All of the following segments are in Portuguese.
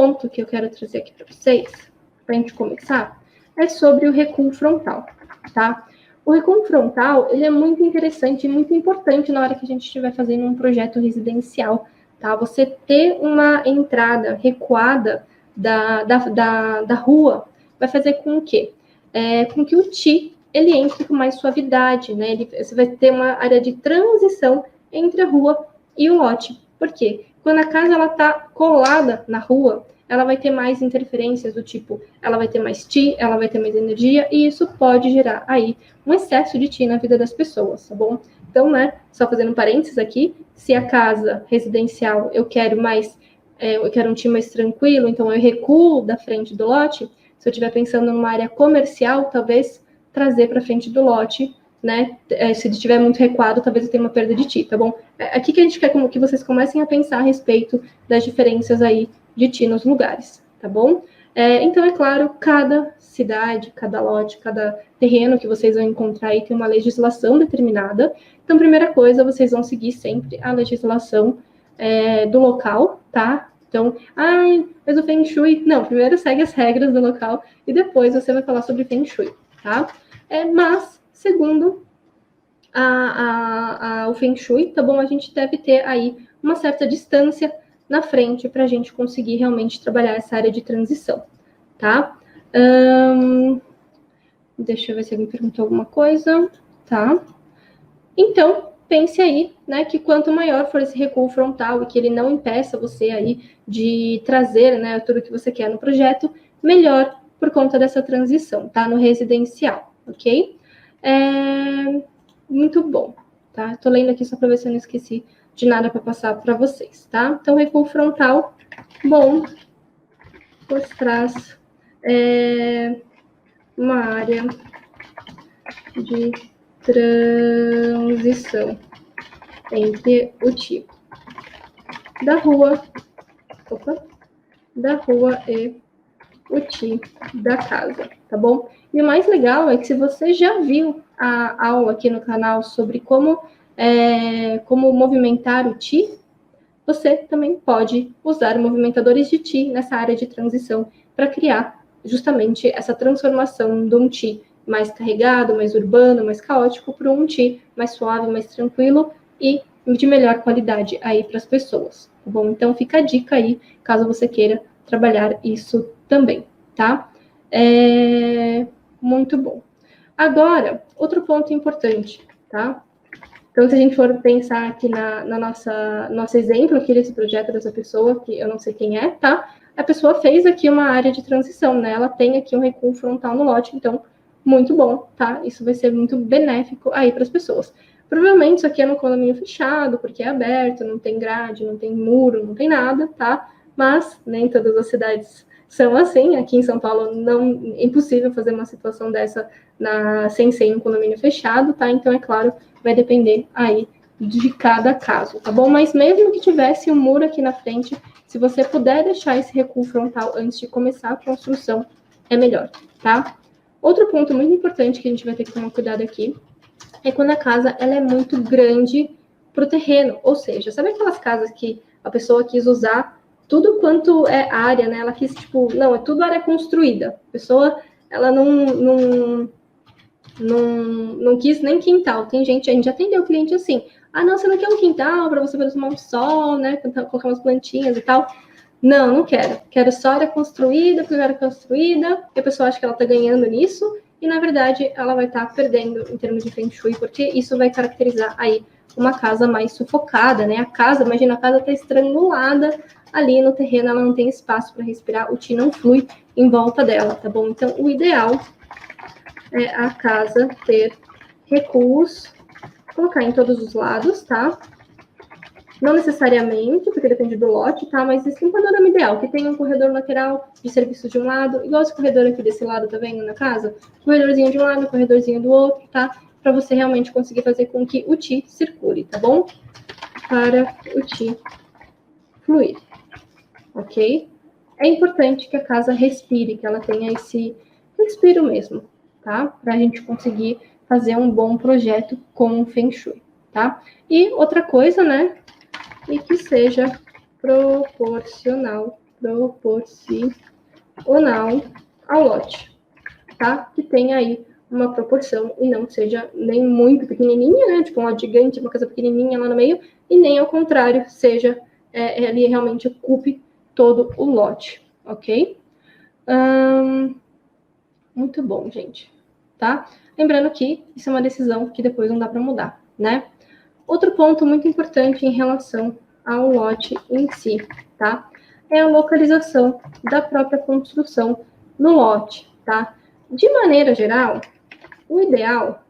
ponto que eu quero trazer aqui para vocês, para a gente começar, é sobre o recuo frontal, tá? O recuo frontal, ele é muito interessante e muito importante na hora que a gente estiver fazendo um projeto residencial, tá? Você ter uma entrada recuada da rua vai fazer com que o Ti, ele entre com mais suavidade, né? Você vai ter uma área de transição entre a rua e o lote. Por quê? Quando a casa ela está colada na rua, ela vai ter mais interferências do tipo, ela vai ter mais Ti, ela vai ter mais energia, e isso pode gerar aí um excesso de Ti na vida das pessoas, tá bom? Então, né, só fazendo um parênteses aqui, se a casa residencial eu quero um Ti mais tranquilo, então eu recuo da frente do lote. Se eu estiver pensando numa área comercial, talvez trazer para frente do lote, né? Se ele estiver muito recuado, talvez eu tenha uma perda de Ti, tá bom? Aqui que a gente quer que vocês comecem a pensar a respeito das diferenças aí de Ti nos lugares, tá bom? Então, é claro, cada cidade, cada lote, cada terreno que vocês vão encontrar aí tem uma legislação determinada. Então, primeira coisa, vocês vão seguir sempre a legislação do local, tá? Então, mas o Feng Shui... Não, primeiro segue as regras do local e depois você vai falar sobre Feng Shui, tá? Mas, segundo o Feng Shui, tá bom? A gente deve ter aí uma certa distância na frente para a gente conseguir realmente trabalhar essa área de transição, tá? Deixa eu ver se alguém perguntou alguma coisa, tá? Então, pense aí, né, que quanto maior for esse recuo frontal e que ele não impeça você aí de trazer, né, tudo que você quer no projeto, melhor por conta dessa transição, tá? No residencial, ok? Muito bom, tá? Tô lendo aqui só para ver se eu não esqueci de nada para passar para vocês, tá? Então, recuo frontal, bom, pois traz uma área de transição entre o tipo da rua e o tipo da casa, tá bom? E o mais legal é que se você já viu a aula aqui no canal sobre como movimentar o Ti, você também pode usar movimentadores de Ti nessa área de transição para criar justamente essa transformação de um Ti mais carregado, mais urbano, mais caótico, para um Ti mais suave, mais tranquilo e de melhor qualidade aí para as pessoas, tá bom? Então fica a dica aí, caso você queira trabalhar isso também, tá? Muito bom. Agora, outro ponto importante, tá? Então, se a gente for pensar aqui na nosso exemplo aqui desse projeto dessa pessoa, que eu não sei quem é, tá? A pessoa fez aqui uma área de transição, né? Ela tem aqui um recuo frontal no lote, então, muito bom, tá? Isso vai ser muito benéfico aí para as pessoas. Provavelmente isso aqui é num condomínio fechado, porque é aberto, não tem grade, não tem muro, não tem nada, tá? Mas nem todas as cidades são assim. Aqui em São Paulo é impossível fazer uma situação dessa sem ser em um condomínio fechado, tá? Então, é claro, vai depender aí de cada caso, tá bom? Mas mesmo que tivesse um muro aqui na frente, se você puder deixar esse recuo frontal antes de começar a construção, é melhor, tá? Outro ponto muito importante que a gente vai ter que tomar cuidado aqui é quando a casa ela é muito grande para o terreno, ou seja, sabe aquelas casas que a pessoa quis usar tudo quanto é área, né? Ela quis, tipo, não, é tudo área construída. A pessoa, ela não quis nem quintal. Tem gente, a gente atendeu o cliente assim, não, você não quer um quintal para você poder tomar um sol, né? Colocar umas plantinhas e tal. Não quero. Quero só área construída, porque área construída, e a pessoa acha que ela está ganhando nisso, e na verdade ela vai estar perdendo em termos de Feng Shui, porque isso vai caracterizar aí uma casa mais sufocada, né? Imagina, a casa está estrangulada ali no terreno, ela não tem espaço para respirar, o Ti não flui em volta dela, tá bom? Então, o ideal é a casa ter recuos, colocar em todos os lados, tá? Não necessariamente, porque depende do lote, tá? Mas esse é um panorama ideal, que tenha um corredor lateral de serviço de um lado, igual esse corredor aqui desse lado, tá vendo, na casa? Corredorzinho de um lado, corredorzinho do outro, tá? Para você realmente conseguir fazer com que o Ti circule, tá bom? Para o Ti fluir, ok? É importante que a casa respire, que ela tenha esse respiro mesmo, tá? Para a gente conseguir fazer um bom projeto com o Feng Shui, tá? E outra coisa, né? E que seja proporcional proporcional ao lote, tá? Que tenha aí uma proporção e não seja nem muito pequenininha, né? Tipo um lote gigante, uma casa pequenininha lá no meio, e nem ao contrário, seja ele realmente ocupe todo o lote, ok? Muito bom, gente, tá? Lembrando que isso é uma decisão que depois não dá para mudar, né? Outro ponto muito importante em relação ao lote em si, tá? É a localização da própria construção no lote, tá? De maneira geral, o ideal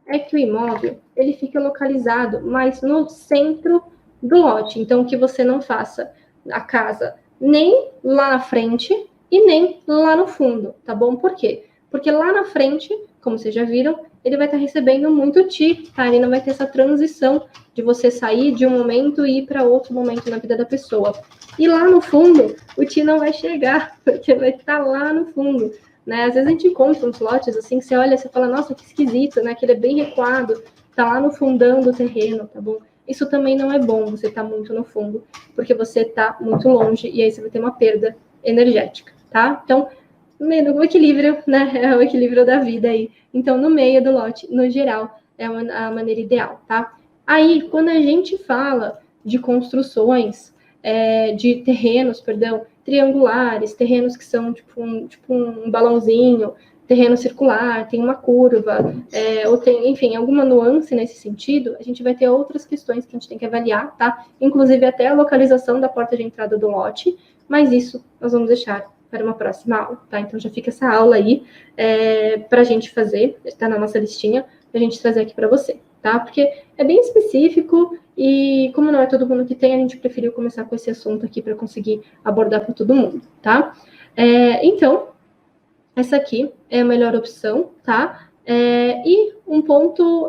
é que o imóvel ele fique localizado mais no centro do lote. Então, que você não faça a casa nem lá na frente e nem lá no fundo, tá bom? Por quê? Porque lá na frente, como vocês já viram, ele vai estar recebendo muito TI, tá? Ele não vai ter essa transição de você sair de um momento e ir para outro momento na vida da pessoa. E lá no fundo, o TI não vai chegar, porque vai estar lá no fundo. Né? Às vezes a gente encontra uns lotes assim, que você olha e você fala, nossa, que esquisito, né? Que ele é bem recuado, tá lá no fundão do terreno, tá bom? Isso também não é bom, você tá muito no fundo, porque você tá muito longe e aí você vai ter uma perda energética, tá? Então, o equilíbrio, né? É o equilíbrio da vida aí. Então, no meio do lote, no geral, é a maneira ideal, tá? Aí, quando a gente fala de construções, de terrenos, perdão, triangulares, terrenos que são tipo um balãozinho, terreno circular, tem uma curva, ou tem, enfim, alguma nuance nesse sentido, a gente vai ter outras questões que a gente tem que avaliar, tá? Inclusive até a localização da porta de entrada do lote, mas isso nós vamos deixar para uma próxima aula, tá? Então já fica essa aula aí para a gente fazer, está na nossa listinha, para a gente trazer aqui para você, tá? Porque é bem específico e como não é todo mundo que tem, a gente preferiu começar com esse assunto aqui para conseguir abordar para todo mundo, tá? Então, essa aqui é a melhor opção, tá? E um ponto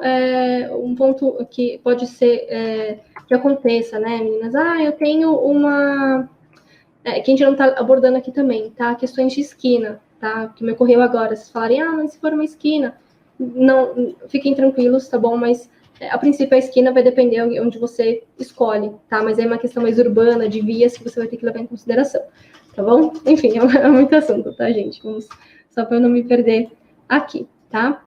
que pode ser que aconteça, né, meninas? Eu tenho uma... que a gente não está abordando aqui também, tá? Questões de esquina, tá? Que me ocorreu agora. Vocês falarem, mas se for uma esquina... Não, fiquem tranquilos, tá bom? Mas a princípio a esquina vai depender onde você escolhe, tá? Mas é uma questão mais urbana, de vias, que você vai ter que levar em consideração, tá bom? Enfim, é muito assunto, tá, gente? Vamos, só para eu não me perder aqui, tá?